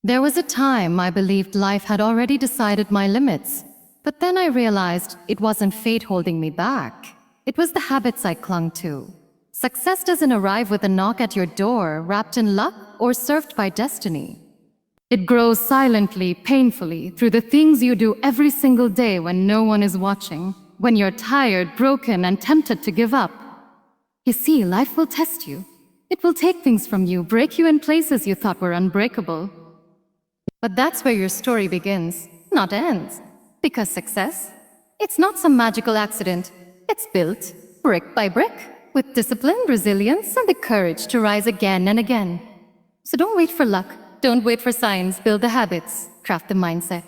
There was a time I believed life had already decided my limits, but then I realized it wasn't fate holding me back. It was the habits I clung to. Success doesn't arrive with a knock at your door, wrapped in luck or served by destiny. It grows silently, painfully, through the things you do every single day when no one is watching, when you're tired, broken, and tempted to give up. You see, life will test you. It will take things from you, break you in places you thought were unbreakable. But that's where your story begins, not ends. Because success, it's not some magical accident. It's built, brick by brick, with discipline, resilience, and the courage to rise again and again. So don't wait for luck. Don't wait for signs. Build the habits. Craft the mindset.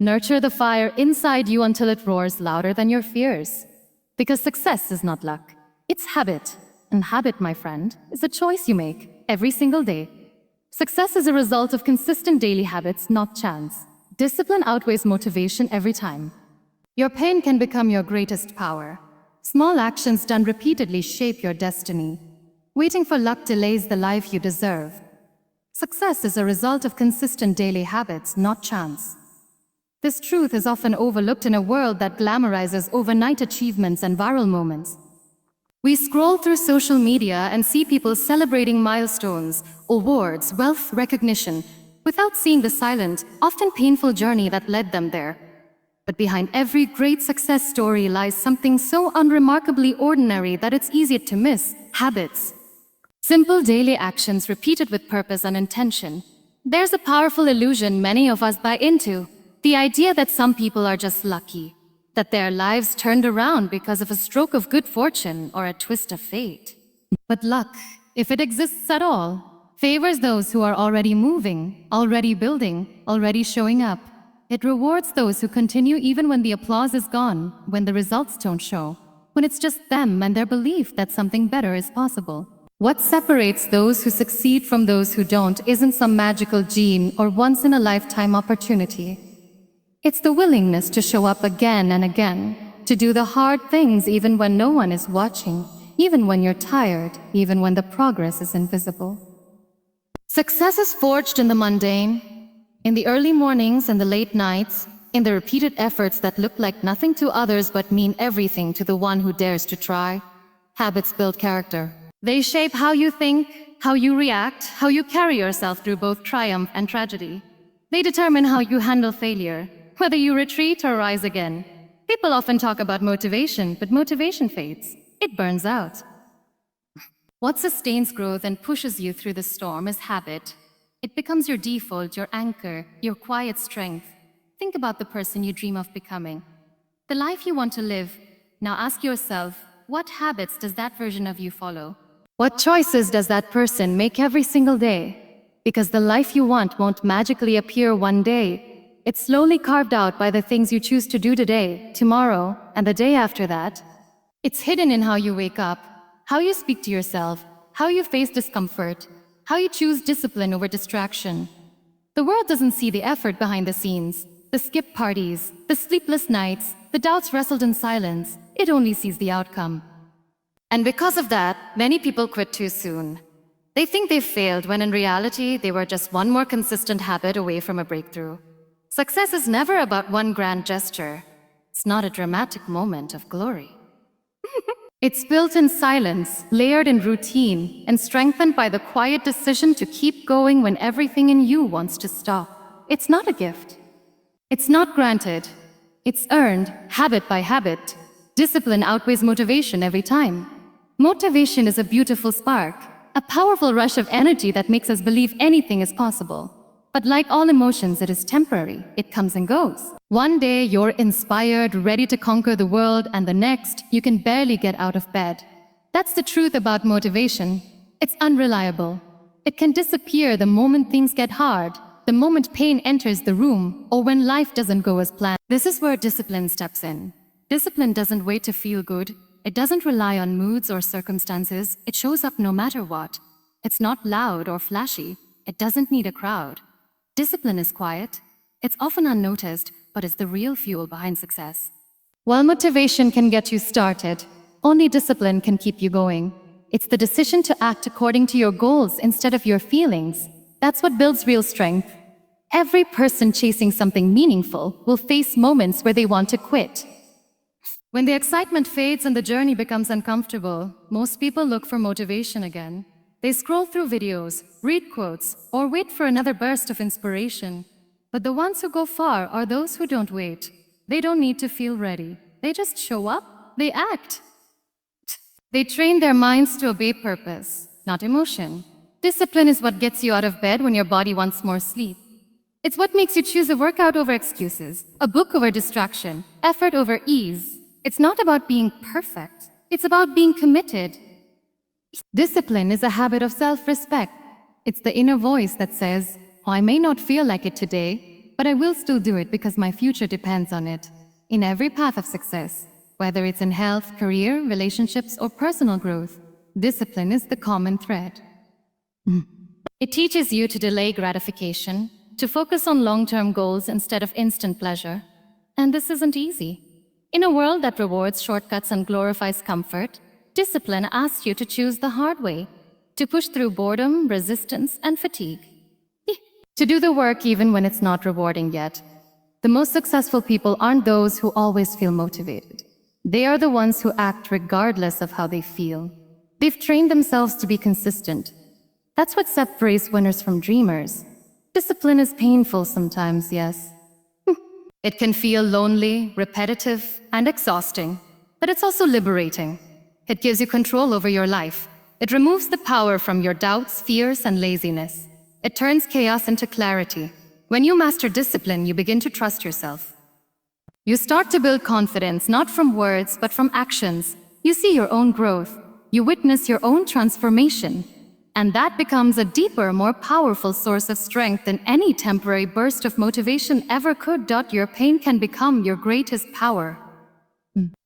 Nurture the fire inside you until it roars louder than your fears. Because success is not luck. It's habit. And habit, my friend, is a choice you make every single day. Success is a result of consistent daily habits, not chance. Discipline outweighs motivation every time. Your pain can become your greatest power. Small actions done repeatedly shape your destiny. Waiting for luck delays the life you deserve. Success is a result of consistent daily habits, not chance. This truth is often overlooked in a world that glamorizes overnight achievements and viral moments. We scroll through social media and see people celebrating milestones, awards, wealth, recognition, without seeing the silent, often painful journey that led them there. But behind every great success story lies something so unremarkably ordinary that it's easy to miss: habits. Simple daily actions repeated with purpose and intention. There's a powerful illusion many of us buy into: the idea that some people are just lucky, that their lives turned around because of a stroke of good fortune or a twist of fate. But luck, if it exists at all, favors those who are already moving, already building, already showing up. It rewards those who continue even when the applause is gone, when the results don't show, when it's just them and their belief that something better is possible. What separates those who succeed from those who don't isn't some magical gene or once-in-a-lifetime opportunity. It's the willingness to show up again and again, to do the hard things even when no one is watching, even when you're tired, even when the progress is invisible. Success is forged in the mundane, in the early mornings and the late nights, in the repeated efforts that look like nothing to others but mean everything to the one who dares to try. Habits build character. They shape how you think, how you react, how you carry yourself through both triumph and tragedy. They determine how you handle failure, whether you retreat or rise again. People often talk about motivation, but motivation fades. It burns out. What sustains growth and pushes you through the storm is habit. It becomes your default, your anchor, your quiet strength. Think about the person you dream of becoming, the life you want to live. Now ask yourself, what habits does that version of you follow? What choices does that person make every single day? Because the life you want won't magically appear one day. It's slowly carved out by the things you choose to do today, tomorrow, and the day after that. It's hidden in how you wake up, how you speak to yourself, how you face discomfort, how you choose discipline over distraction. The world doesn't see the effort behind the scenes, the skipped parties, the sleepless nights, the doubts wrestled in silence. It only sees the outcome. And because of that, many people quit too soon. They think they've failed when in reality, they were just one more consistent habit away from a breakthrough. Success is never about one grand gesture. It's not a dramatic moment of glory. It's built in silence, layered in routine, and strengthened by the quiet decision to keep going when everything in you wants to stop. It's not a gift. It's not granted. It's earned, habit by habit. Discipline outweighs motivation every time. Motivation is a beautiful spark, a powerful rush of energy that makes us believe anything is possible. But like all emotions, it is temporary. It comes and goes. One day, you're inspired, ready to conquer the world, and the next, you can barely get out of bed. That's the truth about motivation. It's unreliable. It can disappear the moment things get hard, the moment pain enters the room, or when life doesn't go as planned. This is where discipline steps in. Discipline doesn't wait to feel good. It doesn't rely on moods or circumstances. It shows up no matter what. It's not loud or flashy. It doesn't need a crowd. Discipline is quiet. It's often unnoticed, but it's the real fuel behind success. While motivation can get you started, only discipline can keep you going. It's the decision to act according to your goals instead of your feelings. That's what builds real strength. Every person chasing something meaningful will face moments where they want to quit. When the excitement fades and the journey becomes uncomfortable, most people look for motivation again. They scroll through videos, read quotes, or wait for another burst of inspiration. But the ones who go far are those who don't wait. They don't need to feel ready. They just show up, they act. They train their minds to obey purpose, not emotion. Discipline is what gets you out of bed when your body wants more sleep. It's what makes you choose a workout over excuses, a book over distraction, effort over ease. It's not about being perfect. It's about being committed. Discipline is a habit of self-respect. It's the inner voice that says, "Oh, I may not feel like it today, but I will still do it because my future depends on it." In every path of success, whether it's in health, career, relationships, or personal growth, discipline is the common thread. It teaches you to delay gratification, to focus on long-term goals instead of instant pleasure. And this isn't easy. In a world that rewards shortcuts and glorifies comfort, discipline asks you to choose the hard way, to push through boredom, resistance, and fatigue. To do the work even when it's not rewarding yet. The most successful people aren't those who always feel motivated. They are the ones who act regardless of how they feel. They've trained themselves to be consistent. That's what separates winners from dreamers. Discipline is painful sometimes, yes. It can feel lonely, repetitive, and exhausting, but it's also liberating. It gives you control over your life. It removes the power from your doubts, fears, and laziness. It turns chaos into clarity. When you master discipline, you begin to trust yourself. You start to build confidence, not from words, but from actions. You see your own growth. You witness your own transformation. And that becomes a deeper, more powerful source of strength than any temporary burst of motivation ever could. Your pain can become your greatest power.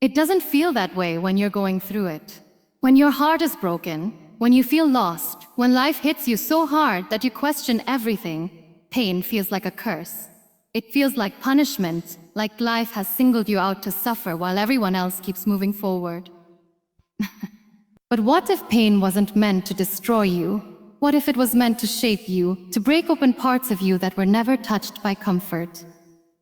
It doesn't feel that way when you're going through it. When your heart is broken, when you feel lost, when life hits you so hard that you question everything, pain feels like a curse. It feels like punishment, like life has singled you out to suffer while everyone else keeps moving forward. But what if pain wasn't meant to destroy you? What if it was meant to shape you, to break open parts of you that were never touched by comfort?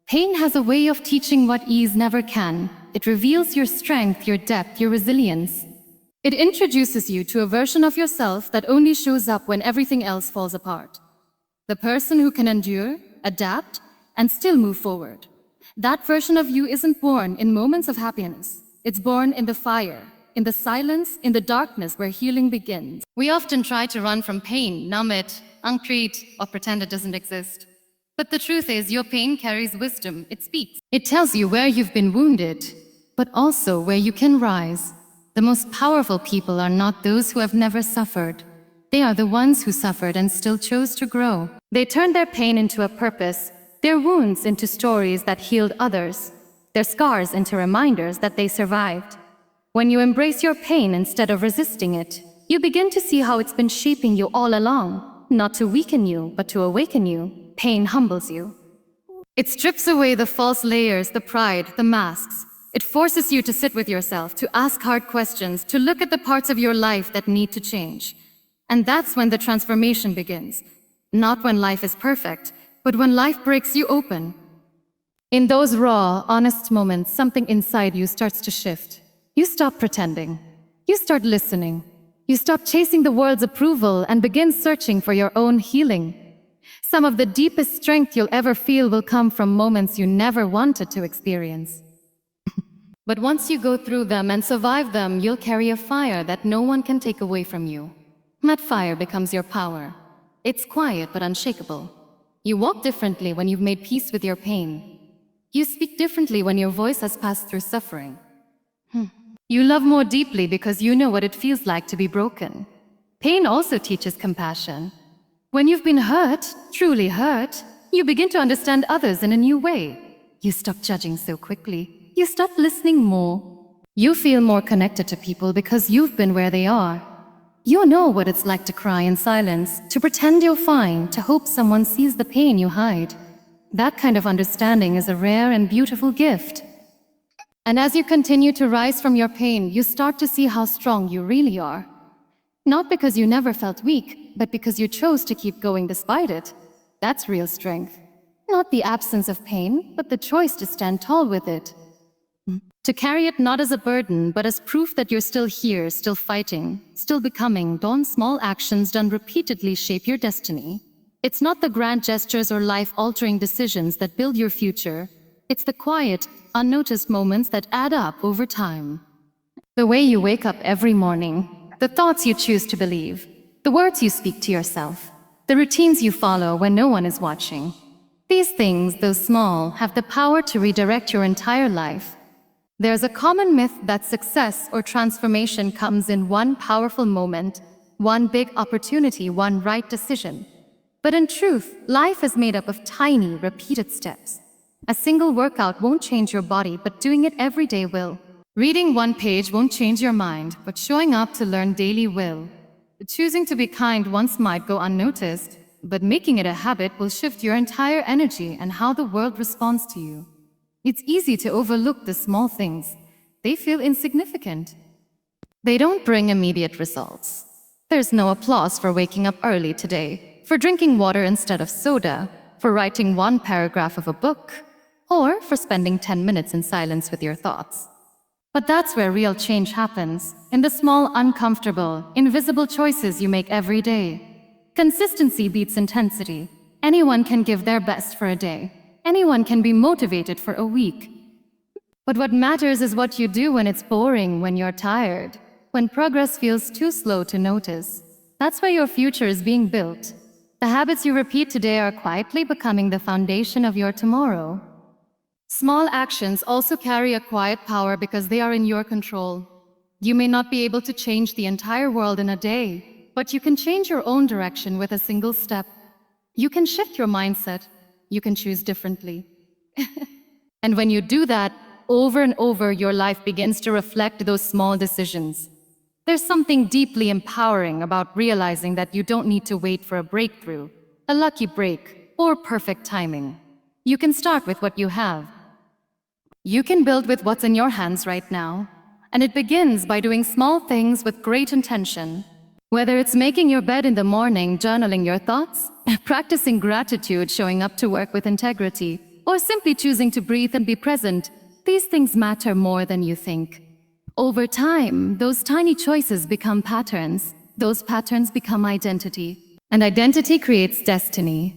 Pain has a way of teaching what ease never can. It reveals your strength, your depth, your resilience. It introduces you to a version of yourself that only shows up when everything else falls apart. The person who can endure, adapt, and still move forward. That version of you isn't born in moments of happiness. It's born in the fire, in the silence, in the darkness where healing begins. We often try to run from pain, numb it, untreat, or pretend it doesn't exist. But the truth is, your pain carries wisdom. It speaks. It tells you where you've been wounded, but also where you can rise. The most powerful people are not those who have never suffered. They are the ones who suffered and still chose to grow. They turned their pain into a purpose, their wounds into stories that healed others, their scars into reminders that they survived. When you embrace your pain instead of resisting it, you begin to see how it's been shaping you all along, not to weaken you, but to awaken you. Pain humbles you. It strips away the false layers, the pride, the masks. It forces you to sit with yourself, to ask hard questions, to look at the parts of your life that need to change. And that's when the transformation begins. Not when life is perfect, but when life breaks you open. In those raw, honest moments, something inside you starts to shift. You stop pretending. You start listening. You stop chasing the world's approval and begin searching for your own healing. Some of the deepest strength you'll ever feel will come from moments you never wanted to experience. But once you go through them and survive them, you'll carry a fire that no one can take away from you. That fire becomes your power. It's quiet but unshakable. You walk differently when you've made peace with your pain. You speak differently when your voice has passed through suffering. You love more deeply because you know what it feels like to be broken. Pain also teaches compassion. When you've been hurt, truly hurt, you begin to understand others in a new way. You stop judging so quickly. You start listening more. You feel more connected to people because you've been where they are. You know what it's like to cry in silence, to pretend you're fine, to hope someone sees the pain you hide. That kind of understanding is a rare and beautiful gift. And as you continue to rise from your pain, you start to see how strong you really are. Not because you never felt weak, but because you chose to keep going despite it. That's real strength. Not the absence of pain, but the choice to stand tall with it. To carry it not as a burden, but as proof that you're still here, still fighting, still becoming. Those small actions done repeatedly shape your destiny. It's not the grand gestures or life-altering decisions that build your future. It's the quiet, unnoticed moments that add up over time. The way you wake up every morning, the thoughts you choose to believe, the words you speak to yourself, the routines you follow when no one is watching. These things, though small, have the power to redirect your entire life. There's a common myth that success or transformation comes in one powerful moment, one big opportunity, one right decision. But in truth, life is made up of tiny, repeated steps. A single workout won't change your body, but doing it every day will. Reading one page won't change your mind, but showing up to learn daily will. Choosing to be kind once might go unnoticed, but making it a habit will shift your entire energy and how the world responds to you. It's easy to overlook the small things. They feel insignificant. They don't bring immediate results. There's no applause for waking up early today, for drinking water instead of soda, for writing one paragraph of a book, or for spending 10 minutes in silence with your thoughts. But that's where real change happens, in the small, uncomfortable, invisible choices you make every day. Consistency beats intensity. Anyone can give their best for a day. Anyone can be motivated for a week. But what matters is what you do when it's boring, when you're tired, when progress feels too slow to notice. That's where your future is being built. The habits you repeat today are quietly becoming the foundation of your tomorrow. Small actions also carry a quiet power because they are in your control. You may not be able to change the entire world in a day, but you can change your own direction with a single step. You can shift your mindset. You can choose differently. And when you do that, over and over, your life begins to reflect those small decisions. There's something deeply empowering about realizing that you don't need to wait for a breakthrough, a lucky break, or perfect timing. You can start with what you have. You can build with what's in your hands right now. And it begins by doing small things with great intention. Whether it's making your bed in the morning, journaling your thoughts, practicing gratitude, showing up to work with integrity, or simply choosing to breathe and be present, these things matter more than you think. Over time, those tiny choices become patterns. Those patterns become identity. And identity creates destiny.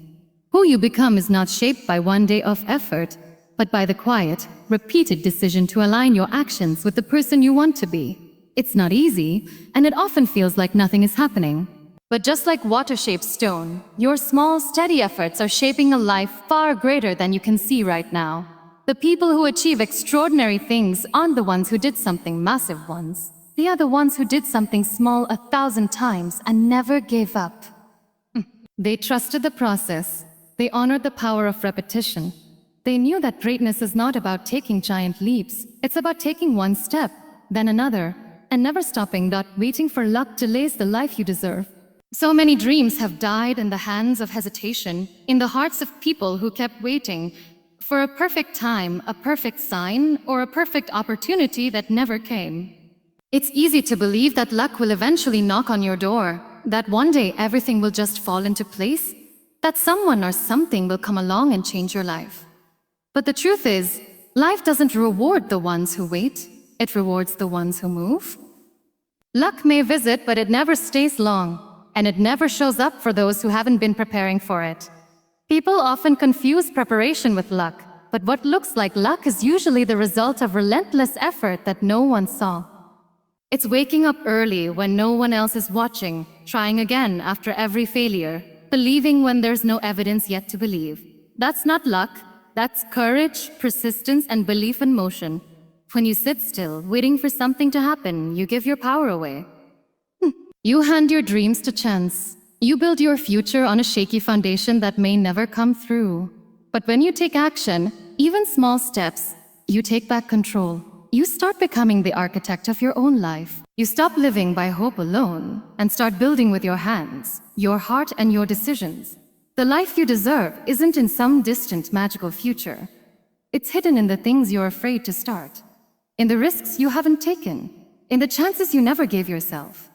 Who you become is not shaped by one day of effort, but by the quiet, repeated decision to align your actions with the person you want to be. It's not easy, and it often feels like nothing is happening. But just like water shapes stone, your small, steady efforts are shaping a life far greater than you can see right now. The people who achieve extraordinary things aren't the ones who did something massive once. They are the ones who did something small 1,000 times and never gave up. They trusted the process. They honored the power of repetition. They knew that greatness is not about taking giant leaps. It's about taking one step, then another, and never stopping, not waiting for luck to lace the life you deserve. So many dreams have died in the hands of hesitation, in the hearts of people who kept waiting for a perfect time, a perfect sign, or a perfect opportunity that never came. It's easy to believe that luck will eventually knock on your door, that one day everything will just fall into place, that someone or something will come along and change your life. But the truth is, life doesn't reward the ones who wait, it rewards the ones who move. Luck may visit, but it never stays long, and it never shows up for those who haven't been preparing for it. People often confuse preparation with luck, but what looks like luck is usually the result of relentless effort that no one saw. It's waking up early when no one else is watching, trying again after every failure, believing when there's no evidence yet to believe. That's not luck, that's courage, persistence, and belief in motion. When you sit still, waiting for something to happen, you give your power away. You hand your dreams to chance. You build your future on a shaky foundation that may never come through. But when you take action, even small steps, you take back control. You start becoming the architect of your own life. You stop living by hope alone and start building with your hands, your heart, and your decisions. The life you deserve isn't in some distant magical future. It's hidden in the things you're afraid to start, in the risks you haven't taken, in the chances you never gave yourself.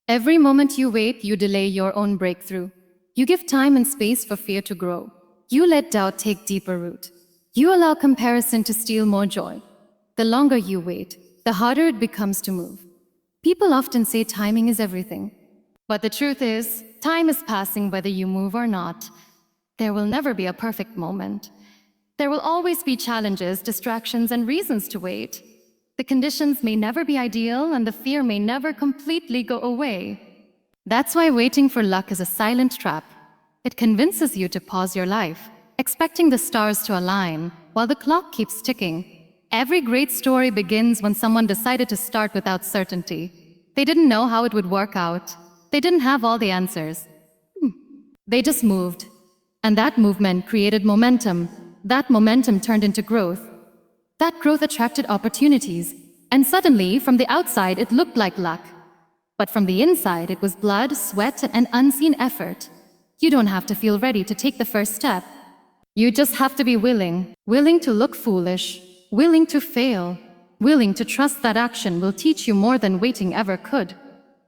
Every moment you wait, you delay your own breakthrough. You give time and space for fear to grow. You let doubt take deeper root. You allow comparison to steal more joy. The longer you wait, the harder it becomes to move. People often say timing is everything. But the truth is, time is passing whether you move or not. There will never be a perfect moment. There will always be challenges, distractions, and reasons to wait. The conditions may never be ideal, and the fear may never completely go away. That's why waiting for luck is a silent trap. It convinces you to pause your life, expecting the stars to align while the clock keeps ticking. Every great story begins when someone decided to start without certainty. They didn't know how it would work out. They didn't have all the answers. They just moved. And that movement created momentum. That momentum turned into growth. That growth attracted opportunities. And suddenly, from the outside, it looked like luck. But from the inside, it was blood, sweat, and unseen effort. You don't have to feel ready to take the first step. You just have to be willing. Willing to look foolish. Willing to fail. Willing to trust that action will teach you more than waiting ever could.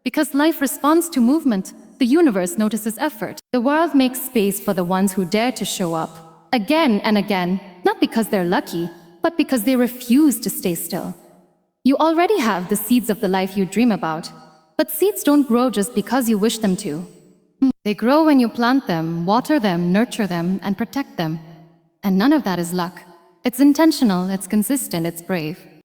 Because life responds to movement, the universe notices effort. The world makes space for the ones who dare to show up. Again and again, not because they're lucky, but because they refuse to stay still. You already have the seeds of the life you dream about. But seeds don't grow just because you wish them to. They grow when you plant them, water them, nurture them, and protect them. And none of that is luck. It's intentional, it's consistent, it's brave.